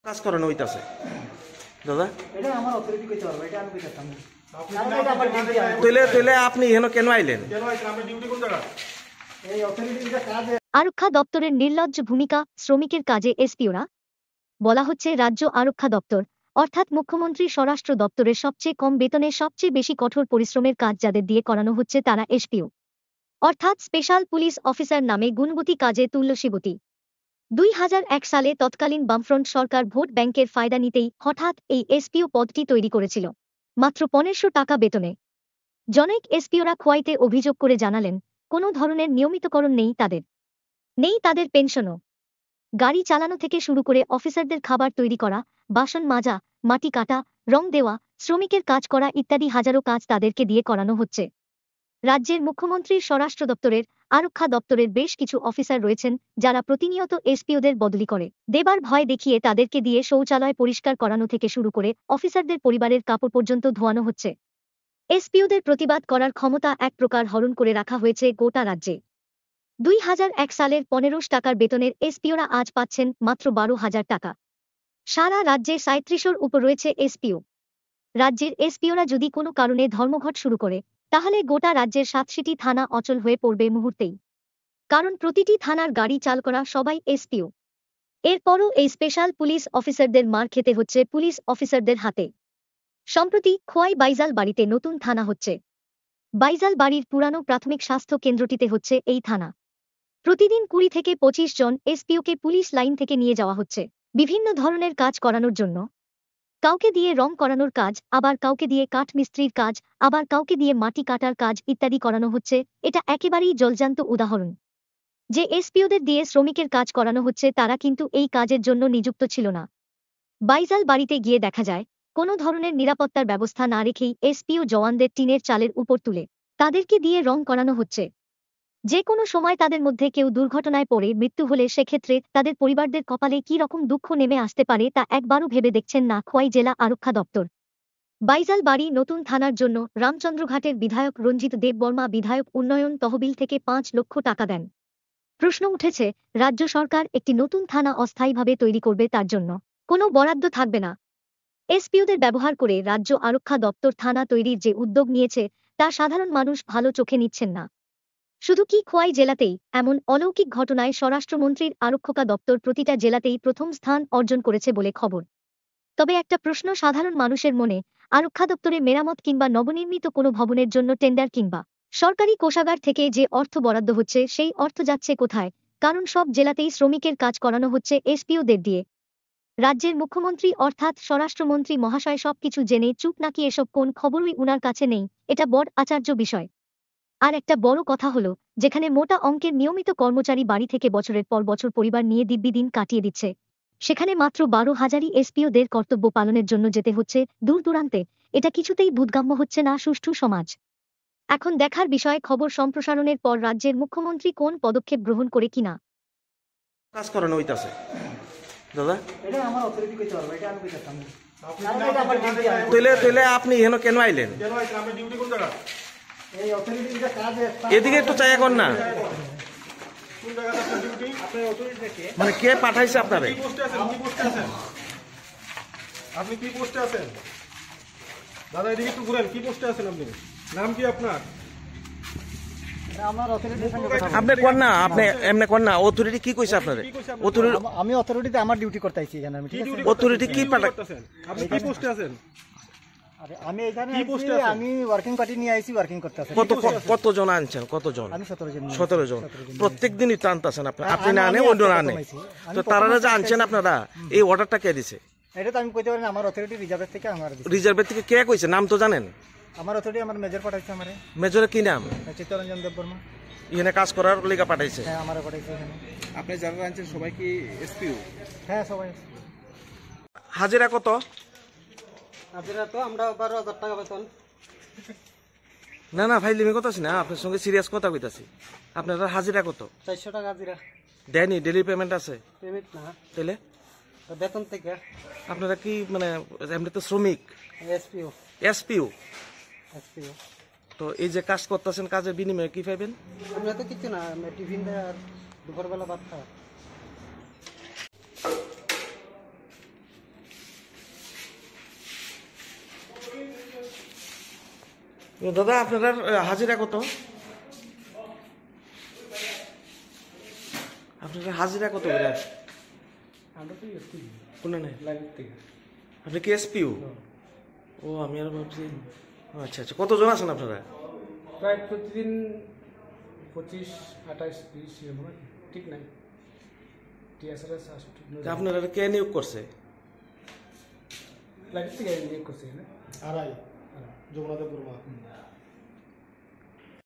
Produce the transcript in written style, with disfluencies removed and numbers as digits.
কাজ করেন হইতাছে দাদা এটা আমার অথরিটি কইতে পারবে, এটা আমি কইতাম না। তাহলে আপনি এখানে কেন আইলেন? এই অথরিটিটা কাজে আরক্ষা দপ্তরের নির্লজ্জ ভূমিকা, শ্রমিকের কাজে এসপিওরা। বলা হচ্ছে রাজ্য আরক্ষা দপ্তর অর্থাৎ মুখ্যমন্ত্রী স্বরাষ্ট্র দপ্তরের সবচেয়ে কম বেতনে সবচেয়ে বেশি কঠোর পরিশ্রমের কাজ যাদের দিয়ে করানো হচ্ছে তারা এসপিও অর্থাৎ স্পেশাল পুলিশ অফিসার নামে গুণবতী কাজে তুল্যশীবতী। 2001 সালে তৎকালীন বামফ্রন্ট সরকার ভোট ব্যাংকের ফায়দা নিতেই হঠাৎ এই এসপিও পদটি তৈরি করেছিল মাত্র 1500 টাকা বেতনে। জনৈক এসপিওরা খোয়াইতে অভিযোগ করে জানালেন কোনো ধরনের নিয়মিতকরণ নেই তাদের পেনশনও। গাড়ি চালানো থেকে শুরু করে অফিসারদের খাবার তৈরি করা, বাসন মাজা, মাটি কাটা, রং দেওয়া, শ্রমিকের কাজ করা ইত্যাদি হাজারো কাজ তাদেরকে দিয়ে করানো হচ্ছে। রাজ্যের মুখ্যমন্ত্রীর স্বরাষ্ট্র দপ্তরের, আরক্ষা দপ্তরের বেশ কিছু অফিসার রয়েছেন যারা প্রতিনিয়ত এসপিওদের বদলি করে দেবার ভয় দেখিয়ে তাদেরকে দিয়ে শৌচালয় পরিষ্কার করানো থেকে শুরু করে অফিসারদের পরিবারের কাপড় পর্যন্ত ধোয়ানো হচ্ছে। এসপিওদের প্রতিবাদ করার ক্ষমতা এক প্রকার হরণ করে রাখা হয়েছে গোটা রাজ্যে। 2001 সালের 1500 টাকার বেতনের এসপিওরা আজ পাচ্ছেন মাত্র 12,000 টাকা। সারা রাজ্যে 37-এর উপর রয়েছে এসপিও। রাজ্যের এসপিওরা যদি কোনো কারণে ধর্মঘট শুরু করে তাহলে গোটা রাজ্যের 7টি থানা অচল হয়ে পড়বে মুহূর্তেই, কারণ প্রতিটি থানার গাড়ি চাল করা সবাই এসপিও। এরপরও এই স্পেশাল পুলিশ অফিসারদের মার খেতে হচ্ছে পুলিশ অফিসারদের হাতে। সম্প্রতি খোয়াই বাইজাল বাড়িতে নতুন থানা হচ্ছে। বাইজাল বাড়ির পুরানো প্রাথমিক স্বাস্থ্য কেন্দ্রটিতে হচ্ছে এই থানা। প্রতিদিন 20 থেকে 25 জন এসপিওকে পুলিশ লাইন থেকে নিয়ে যাওয়া হচ্ছে বিভিন্ন ধরনের কাজ করানোর জন্য। কাউকে দিয়ে রং করানোর কাজ, আবার কাউকে দিয়ে কাঠ মিস্ত্রির কাজ, আবার কাউকে দিয়ে মাটি কাটার কাজ ইত্যাদি করানো হচ্ছে। এটা একেবারেই জলজান্ত উদাহরণ যে এসপিওদের দিয়ে শ্রমিকের কাজ করানো হচ্ছে তারা কিন্তু এই কাজের জন্য নিযুক্ত ছিল না। বাইজাল বাড়িতে গিয়ে দেখা যায় কোনো ধরনের নিরাপত্তার ব্যবস্থা না রেখেই এসপিও জওয়ানদের টিনের চালের উপর তুলে তাদেরকে দিয়ে রং করানো হচ্ছে। যে কোনো সময় তাদের মধ্যে কেউ দুর্ঘটনায় পড়ে মৃত্যু হলে সেক্ষেত্রে তাদের পরিবারদের কপালে কী রকম দুঃখ নেমে আসতে পারে তা একবারও ভেবে দেখছেন না খোয়াই জেলা আরক্ষা দপ্তর। বাইজাল বাড়ি নতুন থানার জন্য রামচন্দ্রঘাটের বিধায়ক রঞ্জিত দেববর্মা বিধায়ক উন্নয়ন তহবিল থেকে 5 লক্ষ টাকা দেন। প্রশ্ন উঠেছে রাজ্য সরকার একটি নতুন থানা অস্থায়ীভাবে তৈরি করবে, তার জন্য কোনো বরাদ্দ থাকবে না। এসপিওদের ব্যবহার করে রাজ্য আরক্ষা দপ্তর থানা তৈরির যে উদ্যোগ নিয়েছে তা সাধারণ মানুষ ভালো চোখে নিচ্ছেন না। শুধু কি খোয়াই জেলাতেই এমন অলৌকিক ঘটনায় স্বরাষ্ট্রমন্ত্রীর আরক্ষা দপ্তর প্রতিটা জেলাতেই প্রথম স্থান অর্জন করেছে বলে খবর। তবে একটা প্রশ্ন সাধারণ মানুষের মনে, আরক্ষা দপ্তরে মেরামত কিংবা নবনির্মিত কোনো ভবনের জন্য টেন্ডার কিংবা সরকারি কোষাগার থেকে যে অর্থ বরাদ্দ হচ্ছে সেই অর্থ যাচ্ছে কোথায়? কারণ সব জেলাতেই শ্রমিকের কাজ করানো হচ্ছে এসপিওদের দিয়ে। রাজ্যের মুখ্যমন্ত্রী অর্থাৎ স্বরাষ্ট্রমন্ত্রী মহাশয় সবকিছু জেনে চুপ নাকি এসব কোন খবরই উনার কাছে নেই, এটা বড় আশ্চর্য বিষয়। আর একটা বড় কথা হলো যেখানে মোটা অঙ্কের নিয়মিত কর্মচারী বাড়ি থেকে বছরের পর বছর পরিবার নিয়ে দিব্যি দিন কাটিয়ে দিচ্ছে, সেখানে মাত্র 12,000ই এসপিওদের কর্তব্য পালনের জন্য যেতে হচ্ছে দূর দূরান্তে। এটা কিছুতেই বোধগম্য হচ্ছে না সুষ্ঠু সমাজ। এখন দেখার বিষয় খবর সম্প্রসারণের পর রাজ্যের মুখ্যমন্ত্রী কোন পদক্ষেপ গ্রহণ করে কিনা। কাজ করেন হইতাছে দাদা এটা আমার অথরিটি কইতে পারবে, এটা আমি কইতাম না। তাহলে আপনি এখানে কেন আইলেন? এই অথরিটিটা কাজে এদিকে একটু চাই এখন না, মানে কে পাঠাইছে আপনারে? আপনি কি পোস্টে আছেন দাদা? এদিকে একটু ঘুরেন, কি পোস্টে আছেন আপনি? নাম কি আপনার? আমার অথরিটির সঙ্গে কথা আপনি কোন না, আপনি এমনি কোন না, অথরিটি কি কইছে আপনারে? অথরিটি আমি অথরিটিতে আমার ডিউটি করতে আইছি এখানে। আমি ঠিক আছে, অথরিটি কি করতেছেন? আপনি কি পোস্টে আছেন? আরে আমি এখানে কি পোস্টে আইছি, আছেন? আমি ওয়ার্কিং পার্টি নিয়ে আইছি, ওয়ার্কিং করতে আছি। কতজন আনছেন? কতজন? আমি 17 জন। 17 জন। প্রত্যেক দিনই টানতেছেন আপনি না আনে অন্য না আনে, তো তারা যে আনছেন আপনারা এই অর্ডারটা কে দিছে? এটা তো আমি কইতে পারি না, আমার অথরিটি রিজার্ভের থেকে আমার দিছে। রিজার্ভের থেকে কে কইছে? নাম তো জানেন? আমার অথরিটি আমার মেজর পাঠাইছে আমারে। মেজরের কি নাম? চিত্তরঞ্জন দেববর্মা। এখানে কাজ করার লেগা পাঠাইছে? হ্যাঁ, আমারে পাঠাইছে এখানে। আপনি যারা আনছেন সবাই কি এসপিও? হ্যাঁ, সবাই। হাজিরা কত? হাজিরা তো আমরা 12,000 টাকা বেতন। না না ভাই, লিমি কথা না, আপনার সঙ্গে সিরিয়াস কথা কইতাছি। আপনারা হাজিরা কত? 400 টাকা হাজিরা। দেয়নি? ডেলি পেমেন্ট আছে? পেমেন্ট না, তাহলে বেতন থেকে। আপনারা কি মানে এমনি তো শ্রমিক? এসপিও। এসপিও? এসপিও। তো এই যে কাজ করতেছেন, কাজের বিনিময়ে কি পাইবেন? আমরা তো কিছু না, টিফিন দেয় আর দুপুরবেলা ভাত খাওয়া। দাদা আপনার হাজিরা কত? আপনার হাজিরা কত করে? আমরা তো এসপি কোন নেই লাইভ থেকে আপনি কি এসপিউ? ও আমি আর ভাবছি আচ্ছা আচ্ছা, কতজন আছেন আপনারা? প্রায় প্রতিদিন 25, 28, 30 এরকম আর কি। ঠিক নাই টিএসআরএস তা আপনারা কে নিয়োগ করছে? লাইভ থেকে নিয়োগ করছে না আড়াই যমুনাতে পূর্ব